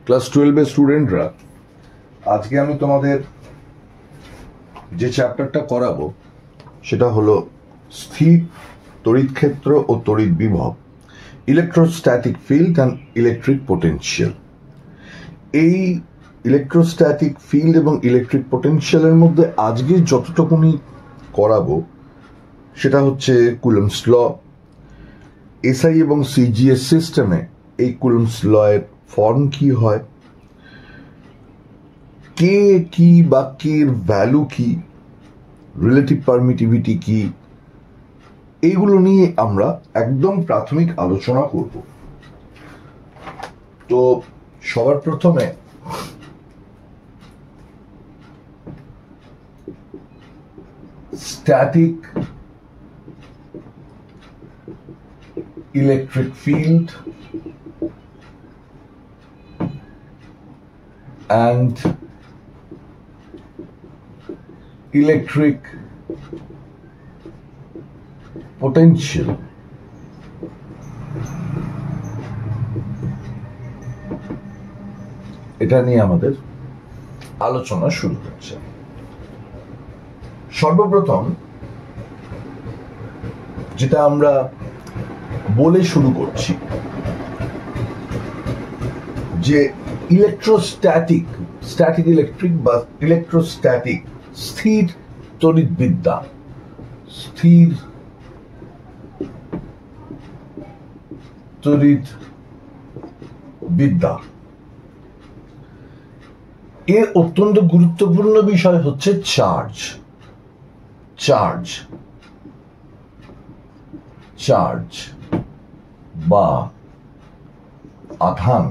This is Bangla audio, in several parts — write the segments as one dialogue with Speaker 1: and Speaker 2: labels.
Speaker 1: ক্লাস 12-এর স্টুডেন্টরা, আজকে আমি তোমাদের যে চ্যাপ্টারটা করাবো সেটা হলো স্থির তড়িৎ ক্ষেত্র ও তড়িৎ বিভব, electrostatic field and electric potential. এই ইলেকট্রোস্ট্যাটিক ফিল্ড এবং ইলেকট্রিক পোটেনশিয়ালের মধ্যে আজকে যতটুকুনি করাবো সেটা হচ্ছে কুলম্বস ল। এসআই এবং সিজিএস সিস্টেমে এই কুলম্বস ল এর ফর্ম কি হয়, কে কি বা কের ভ্যালু কি, রিলেটিভ পারমিটিভিটি কি, এইগুলো নিয়ে আমরা একদম প্রাথমিক আলোচনা করব। তো সবার প্রথমে static electric field and electric potential এটা নিয়ে আমাদের আলোচনা শুরু হচ্ছে। সর্বপ্রথম যেটা আমরা বলে শুরু করছি যে ইলেকট্রোস্ট্যাটিক, স্ট্যাটিক ইলেকট্রিক বা ইলেকট্রোস্ট্যাটিক স্থির তড়িৎবিদ্যা, স্থির তড়িৎবিদ্যা এর অত্যন্ত গুরুত্বপূর্ণ বিষয় হচ্ছে চার্জ। চার্জ চার্জ বা আধান,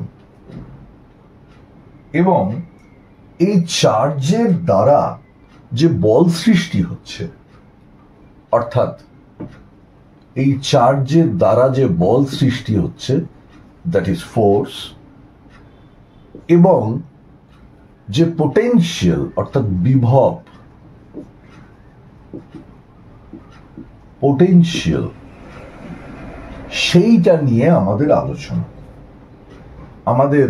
Speaker 1: এবং এই চার্জের দ্বারা যে বল সৃষ্টি হচ্ছে, অর্থাৎ এই চার্জের দ্বারা যে বল সৃষ্টি হচ্ছে, দ্যাট ইজ ফোর্স, এবং যে পোটেনশিয়াল অর্থাৎ বিভব, পোটেনশিয়াল, সেইটা নিয়ে আমাদের আলোচনা। আমাদের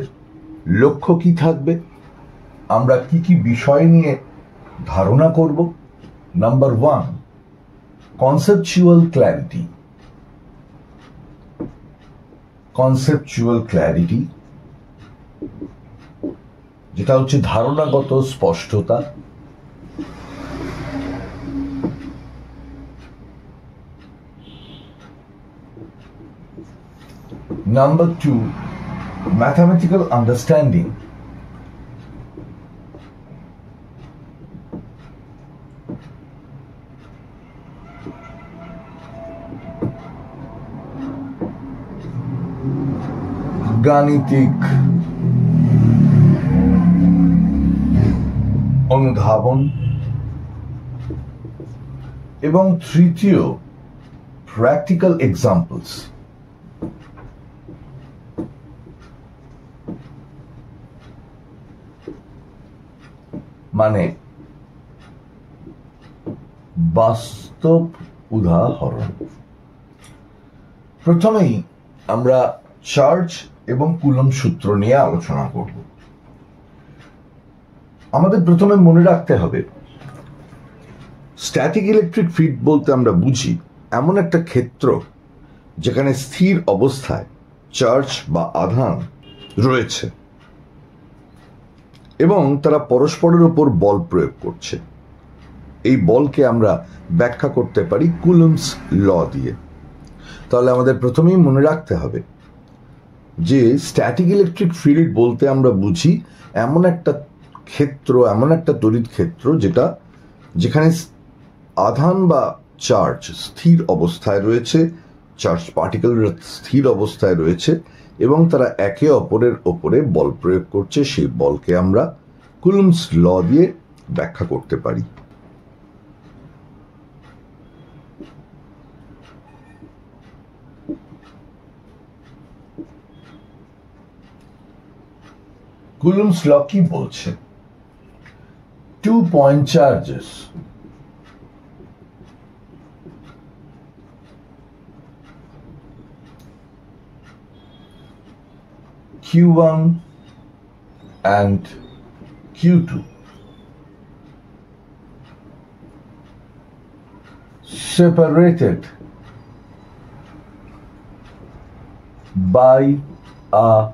Speaker 1: লক্ষ্য কি থাকবে, আমরা কি কি বিষয় নিয়ে ধারণা করব। Number 1, conceptual clarity. Conceptual clarity যেটা হচ্ছে ধারণাগত স্পষ্টতা। Number 2, mathematical understanding. গাণিতিক অনুধাবন। এবং তৃতীয়, প্র্যাকটিক্যাল এক্সাম্পলস। মানে বাস্তব উদাহরণ। প্রথমেই আমরা চার্জ এবং কুলম্ব সূত্র নিয়ে আলোচনা করব। আমাদের প্রথমে মনে রাখতে হবে, স্ট্যাটিক ইলেকট্রিক ফিল্ড বলতে আমরা বুঝি এমন একটা ক্ষেত্র যেখানে স্থির অবস্থায় চার্জ বা আধান রয়েছে এবং তারা পরস্পরের উপর বল প্রয়োগ করছে। এই বলকে আমরা ব্যাখ্যা করতে পারি কুলম্বস ল দিয়ে। তাহলে আমাদের প্রথমেই মনে রাখতে হবে যে স্ট্যাটিক ইলেকট্রিক ফিল্ড বলতে আমরা বুঝি এমন একটা ক্ষেত্র, এমন একটা তড়িৎ ক্ষেত্র যেখানে আধান বা চার্জ স্থির অবস্থায় রয়েছে, চার্জ পার্টিকেলরা স্থির অবস্থায় রয়েছে এবং তারা একে অপরের ওপরে বল প্রয়োগ করছে। সেই বলকে আমরা কুলম্বস ল দিয়ে ব্যাখ্যা করতে পারি। কুলম্বস ল কি বলছে? 2 point charges Q1 and Q2 separated by a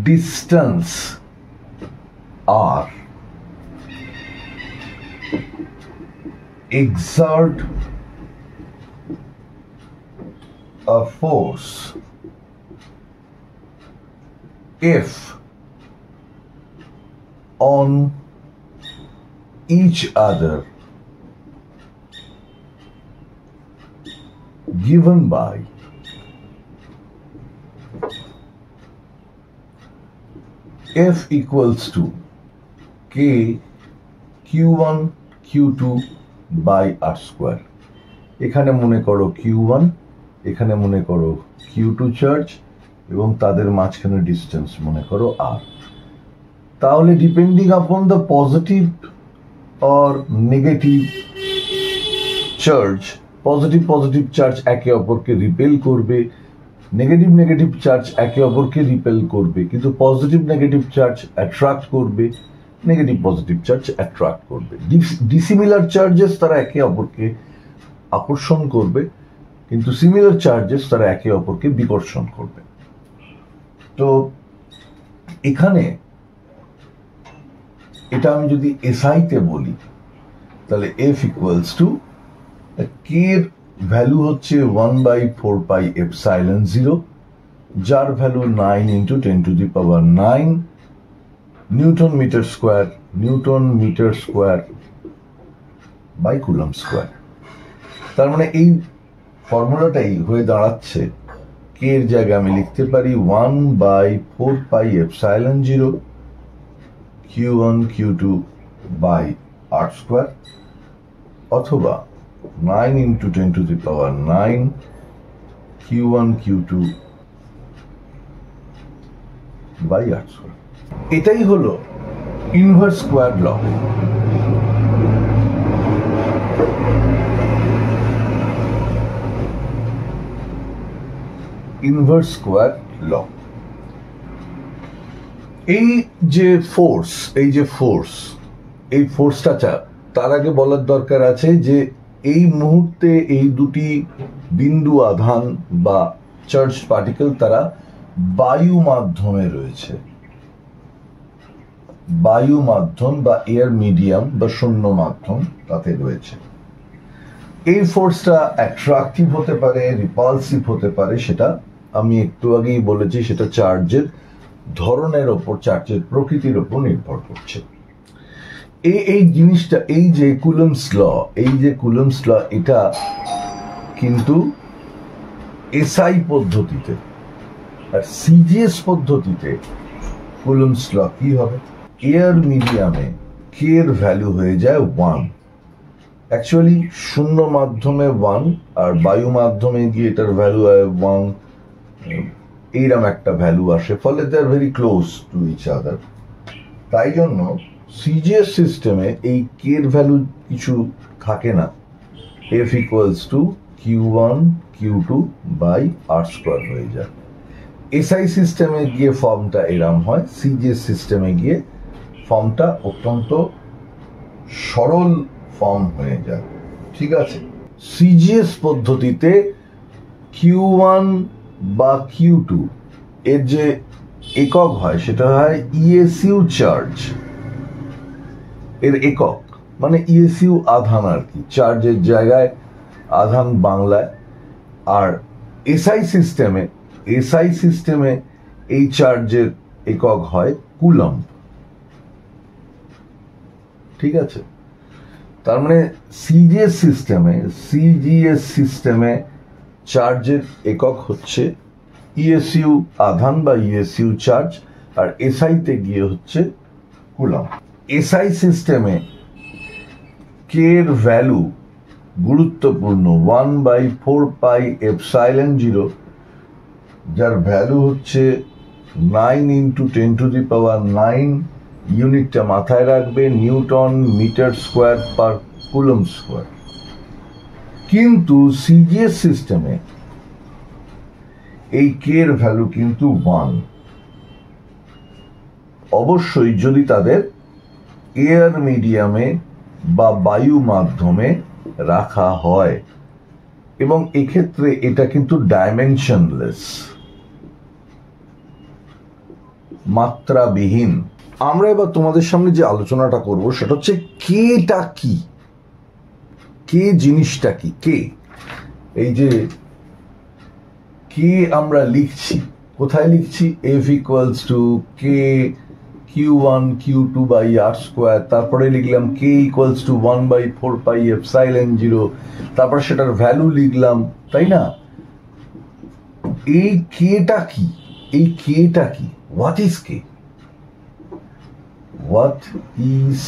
Speaker 1: distance R exert a force F on each other given by F equals to K Q1 Q2 by R square. এখানে মনে করো Q1, এখানে মনে করো Q2 চার্জ এবং তাদের মাঝখানে ডিস্টেন্স মনে করো R। তাহলে depending upon the positive or negative charge, positive charge একে অপরকে রিপেল করবে, নেগেটিভ চার্জ একে অপরকে রিপেল করবে, কিন্তু নেগেটিভ চার্জ অ্যাট্রাক্ট করবে, পজিটিভ চার্জ অ্যাট্রাক্ট করবে। ডিসিমিলার চার্জেস তারা একে অপরকে আকর্ষণ করবে, কিন্তু সিমিলার চার্জেস তারা একে অপরকে বিকর্ষণ করবে। তো এখানে এটা আমি যদি এসআই তে বলি তাহলে F ইকুয়ালস টু কে এর ভ্যালু হচ্ছে 1/4πε0, যার value 9 × 10⁹ newton metre square by coulomb square. তার মানে এই ফর্মুলাটাই হয়ে দাঁড়াচ্ছে, কে এর জায়গায় আমি লিখতে পারি 1/4πε0 Q1 Q2 by R square, অথবা 9 × 10⁹ Q1 Q2 by R square. এটাই হলো ইনভার্স স্কোয়ার ল। ইনভার্স স্কোয়ার ল। এই যে ফোর্সটা তার আগে বলার দরকার আছে যে এই মুহূর্তে এই দুটি বিন্দু আধান বা চার্জ পার্টিকেল তারা বায়ু মাধ্যমে রয়েছে, বায়ু মাধ্যম বা এয়ার মিডিয়াম বা শূন্য মাধ্যম তাতে রয়েছে। এই ফোর্সটা অ্যাট্রাকটিভ হতে পারে, রিপালসিভ হতে পারে, সেটা আমি একটু আগেই বলেছি, সেটা চার্জের ধরনের ওপর, চার্জের প্রকৃতির ওপর নির্ভর করছে। এই জিনিসটা, এই যে কুলম্বস ল, এটা কিন্তু এসআই পদ্ধতিতে, আর সিজিএস পদ্ধতিতে কুলম্বস ল কি হবে? এয়ার মিডিয়ামে কে এর ভ্যালু হয়ে যায় 1, অ্যাকচুয়ালি শূন্য মাধ্যমে 1 আর বায়ু মাধ্যমে গিয়ে এটার ভ্যালু হয় 1, এইরকম একটা ভ্যালু আসে, ফলে they are very close to each other. তাই জন্য সিজিএস সিস্টেমে এই কে এর ভ্যালু কিছু থাকে না, F equals to Q1 Q2 by R square হয়ে যায়। এসআই সিস্টেমে গিয়ে ফর্মটা এরম হয়, সিজিএস সিস্টেমে গিয়ে ফর্মটা অত্যন্ত সরল ফর্ম হয়ে যায়। ঠিক আছে, সিজিএস পদ্ধতিতে Q1 বা Q2 এর যে একক হয় সেটা হয় ইএসইউ চার্জ, এর একক মানে ইএসইউ আধান আর কি, চার্জের জায়গায় আধান বাংলায়। আর এসআই সিস্টেমে এই চার্জের একক হয় কুলম্ব। ঠিক আছে, তার মানে সিজিএস সিস্টেমে চার্জের একক হচ্ছে ইএসইউ আধান বা ইএসইউ চার্জ, আর এসআইতে গিয়ে হচ্ছে কুলম্ব। এসআই সিস্টেমে কে এর ভ্যালু গুরুত্বপূর্ণ 1/4πε0, যার ভ্যালু হচ্ছে 9 × 10⁹, ইউনিটটা মাথায় রাখবে, newton metre square per coulomb square. কিন্তু সিজিএস সিস্টেমে এই কে এর ভ্যালু কিন্তু 1, অবশ্যই যদি তাদের এয়ার মিডিয়ামে বা বায়ু মাধ্যমে রাখা হয়, এবং এক্ষেত্রে এটা কিন্তু ডাইমেনশনলেস, মাত্রাবিহীন। আমরা এবার তোমাদের সামনে যে আলোচনাটা করব সেটা হচ্ছে কেটা কি, কে জিনিসটা কি, কে। এই যে কে আমরা লিখছি, কোথায় লিখছি? F equals to K Q1 Q2 by R square, তারপরে লিখলাম K equals to 1/4 pi epsilon 0, তারপর সেটার ভ্যালু লিখলাম, তাই না? এই কেটা কি, এই কেটা কি, what is K? What is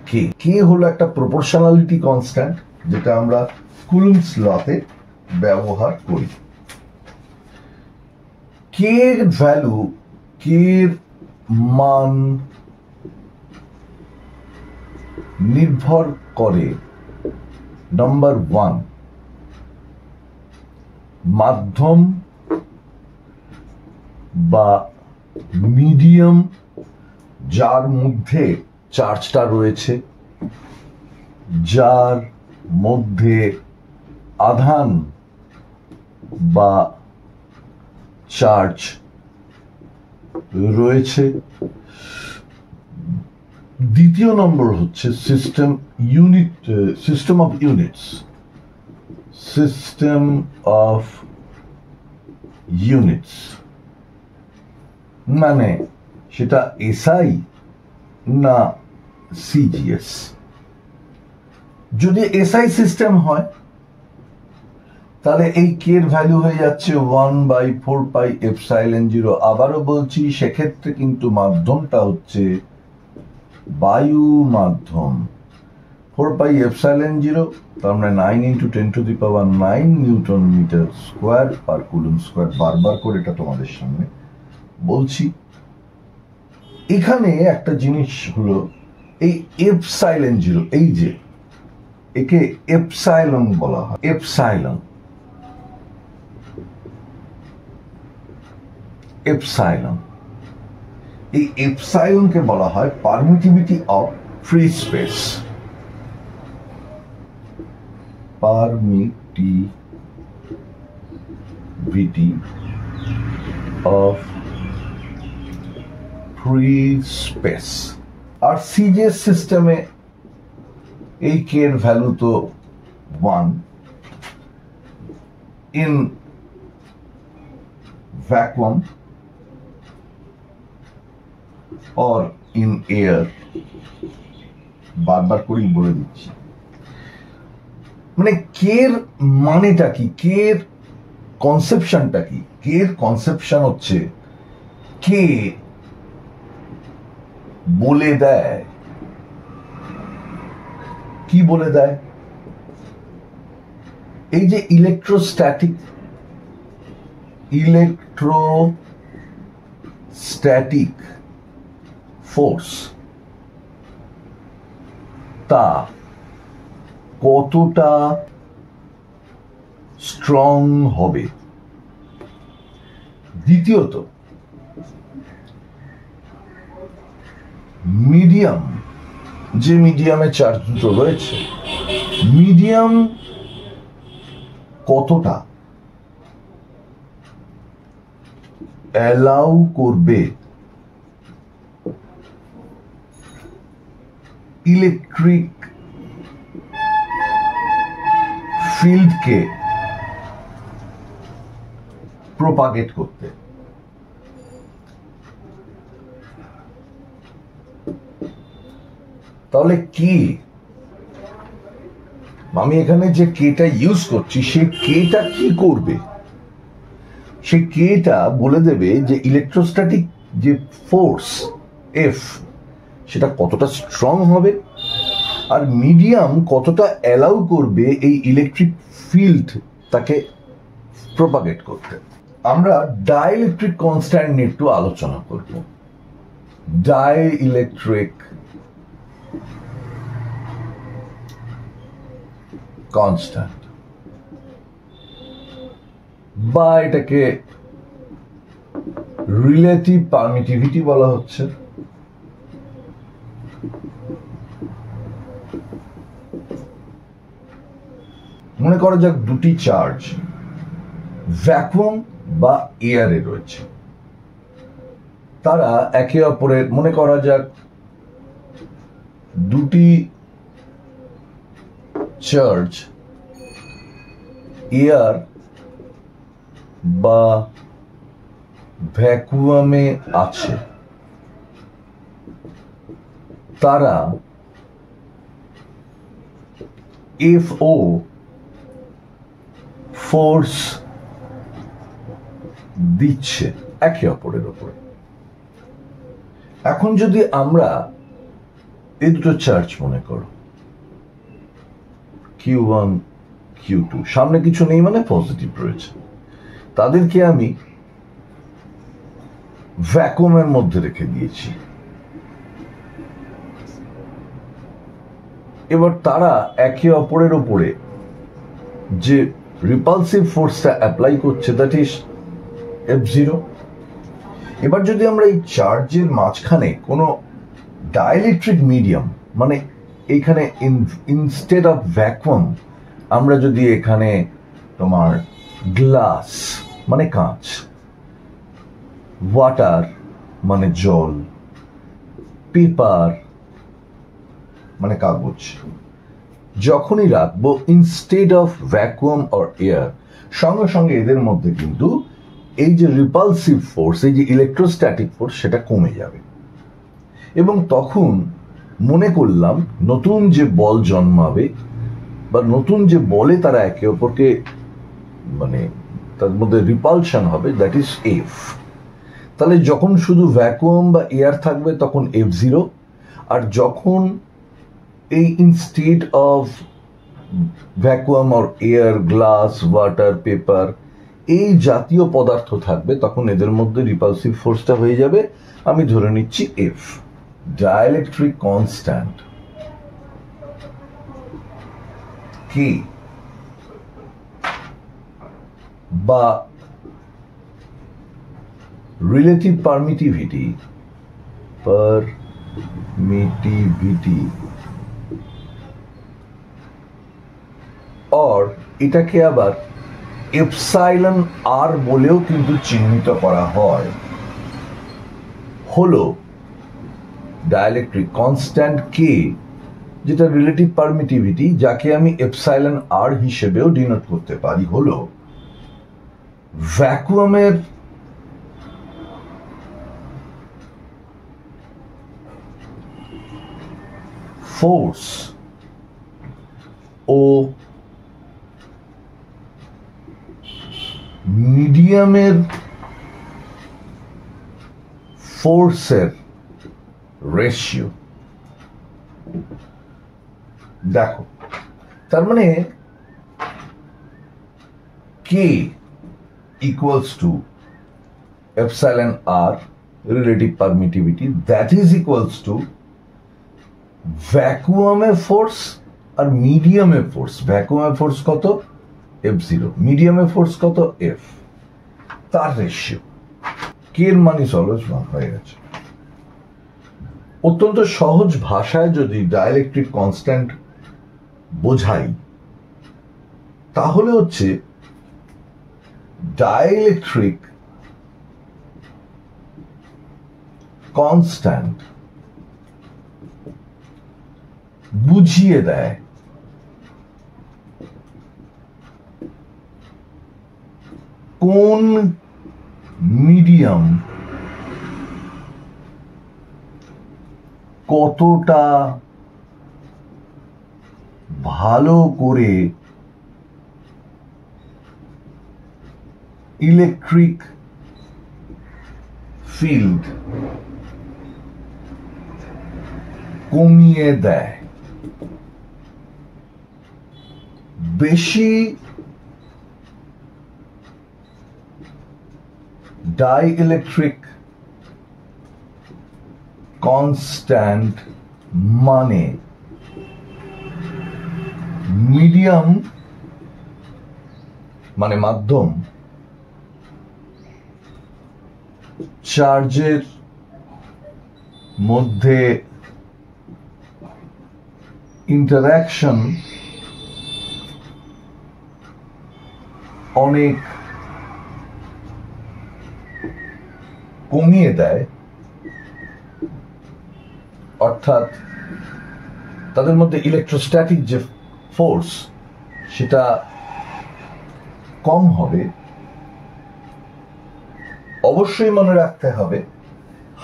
Speaker 1: K? K হলো একটা প্রপোর্শনালিটি কনস্ট্যান্ট, যেটা আমরা কুলম্বস লতে ব্যবহার করি। কে এর ভ্যালু, কে এর মান নির্ভর করে নাম্বার 1 মাধ্যম বা মিডিয়াম যার মধ্যে চার্জটা রয়েছে, যার মধ্যে আধান বা চার্জ রয়েছে। দ্বিতীয় নম্বর হচ্ছে system of units, system of units মানে সেটা এসআই না সিজিএস। যদি এসআই সিস্টেম হয় তাহলে এই কে এর ভ্যালু হয়ে যাচ্ছে 1/4 পাই এপসাইলন 0। আবারও বলছি, সেক্ষেত্রে কিন্তু মাধ্যমটা হচ্ছে বায়ু মাধ্যম। 4 পাই এপসাইলন 0, তার মানে 9 × 10⁹ newton metre square per coulomb square. বারবার করে এটা তোমাদের সামনে বলছি। এখানে একটা জিনিস হলো এই এপসাইলন 0, এই যে একে এপসাইলন বলা হয়, এপসাইলন, এপসাইলন। এই এপসাইলনকে বলা হয় permittivity of free space, permittivity of free space. আর সিজিএস সিস্টেমে এই কে এর ভ্যালু তো 1 in vacuum or in air। বারবার করেই বলে দিচ্ছি, মানে কে এর মানেটা কি, কে এর কনসেপশনটা কি? কে এর কনসেপশন হচ্ছে কে বলে দেয়, কি বলে দেয়? এই যে ইলেকট্রোস্ট্যাটিক ফোর্স, তা কতটা স্ট্রং হবে। দ্বিতীয়ত, মিডিয়াম, যে মিডিয়ামে চার্জ দুটো রয়েছে, মিডিয়াম কতটা অ্যালাউ করবে ইলেকট্রিক ফিল্ডকে প্রপাগেট করতে। তাহলে কি আমি এখানে যে কেটা ইউজ করছি, সে কেটা কি করবে? সে কেটা বলে দেবে যে ইলেকট্রোস্ট্যাটিক যে ফোর্স এফ, সেটা কতটা স্ট্রং হবে, আর মিডিয়াম কতটা অ্যালাউ করবে এই ইলেকট্রিক ফিল্ড তাকে প্রপাগেট করতে। আমরা ডাইইলেকট্রিক কনস্ট্যান্ট নিয়ে একটু আলোচনা করব। ডাইইলেকট্রিক কনস্ট্যান্ট, বা এটাকে রিলেটিভ পারমিটিভিটি বলা হচ্ছে। মনে করা যাক দুটি চার্জ ভ্যাকুয়াম বা এয়ারে রয়েছে, তারা একে অপরের, মনে করা যাক দুটি চার্জ এয়ার বা ভ্যাকুয়ামে আছে, তারা FO ফোর্স দিচ্ছে একে অপরের উপরে। এখন যদি আমরা এই দুটো চার্জ মনে করো Q1 Q2, সামনে কিছু নেই মানে পজিটিভ রয়েছে, তাদেরকে আমি ভ্যাকুয়ামের মধ্যে রেখে দিয়েছি। এবার তারা একে অপরের উপরে যে রিপালসিভ ফোর্সটা অ্যাপ্লাই করছে, দ্যাট ইজ F0। এবার যদি আমরা এই চার্জের মাঝখানে কোনো ডাইইলেকট্রিক মিডিয়াম, মানে এখানে ইনস্টেড অফ ভ্যাকুয়াম আমরা যদি এখানে তোমার গ্লাস মানে কাঁচ, ওয়াটার মানে জল, পেপার মানে কাগজ, যখনই রাখবো instead of vacuum or air, সঙ্গে সঙ্গে এদের মধ্যে কিন্তু এই যে রিপালসিভ ফোর্স, এই যে ইলেকট্রোস্ট্যাটিক ফোর্স, সেটা কমে যাবে। এবং তখন মনে করলাম নতুন যে বল জন্মাবে বা নতুন যে বলে তারা একে অপরকে, মানে তার মধ্যে রিপালশন হবে, দ্যাট ইজ F। তাহলে যখন শুধু ভ্যাকুয়াম বা এয়ার থাকবে তখন F0, আর যখন এই instead of vacuum or air, glass, water, paper, এই জাতীয় পদার্থ থাকবে, তখন এদের মধ্যে রিপালসিভ ফোর্সটা হয়ে যাবে, আমি ধরে নিচ্ছি F। ডাইইলেকট্রিক কনস্ট্যান্ট K বা রিলেটিভ পারমিটিভিটি অর এটাকে আবার এপসাইলন আর বলেও কিন্তু চিহ্নিত করা হয়, হলো ডাইইলেকট্রিক কনস্ট্যান্ট কে, যেটা রিলেটিভ পারমিটিভিটি, যাকে আমি এপসাইলন আর হিসেবেও ডিনোট করতে পারি, হলো ভ্যাকুয়ামের ফোর্স ও মিডিয়ামের ফোর্সের রেশিও। দেখো, তার মানে K equals to epsilon r relative permittivity, that is equals to ভ্যাকুয়ামের ফোর্স আর মিডিয়ামের ফোর্স। ভ্যাকুয়ামের ফোর্স কত? F0, মিডিয়ামের ফোর্স কত? F, তার রেশিও। কে এর মানে অলওয়েজ 1 হয়ে গেছে। অত্যন্ত সহজ ভাষায় যদি ডাইইলেকট্রিক কনস্ট্যান্ট বোঝাই, তাহলে হচ্ছে ডাইইলেকট্রিক কনস্ট্যান্ট বুঝিয়ে দেয় কোন মিডিয়াম কতটা ভালো করে ইলেকট্রিক ফিল্ড কমিয়ে দেয়। বেশি ডাইইলেকট্রিক কনস্ট্যান্ট মানে মিডিয়াম মানে মাধ্যম চার্জের মধ্যে ইন্টারঅ্যাকশন অনেক কমিয়ে দেয়, অর্থাৎ তাদের মধ্যে ইলেকট্রোস্ট্যাটিক যে ফোর্স সেটা কম হবে। অবশ্যই মনে রাখতে হবে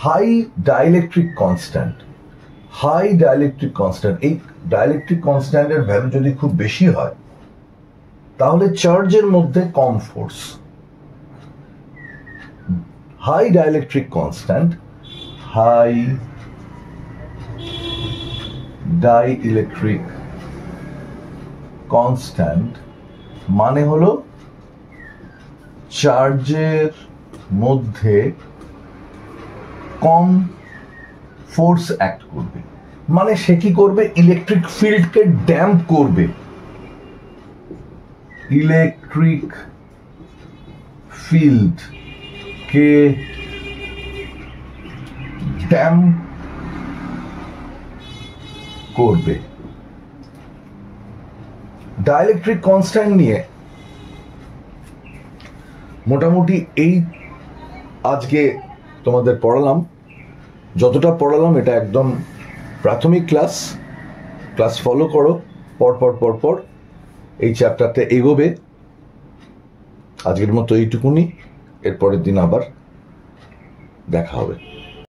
Speaker 1: high dielectric constant. High dielectric constant, এই ডাইইলেকট্রিক কনস্ট্যান্টের ভ্যালু যদি খুব বেশি হয় তাহলে চার্জের মধ্যে কম force. High dielectric constant, high dielectric constant মানে হলো চার্জের মধ্যে কম ফোর্স অ্যাক্ট করবে। মানে সে কি করবে? ইলেকট্রিক ফিল্ডকে ড্যাম্প করবে। ইলেকট্রিক ফিল্ড কে ড্যাম্প করবে। ডাইইলেকট্রিক কনস্ট্যান্ট নিয়ে মোটামুটি এই আজকে তোমাদের পড়ালাম। যতটা পড়ালাম এটা একদম প্রাথমিক ক্লাস ফলো করো, পর এই চ্যাপ্টারটা এগোবে। আজকের মতো এইটুকুনি, এরপরের দিন আবার দেখা হবে।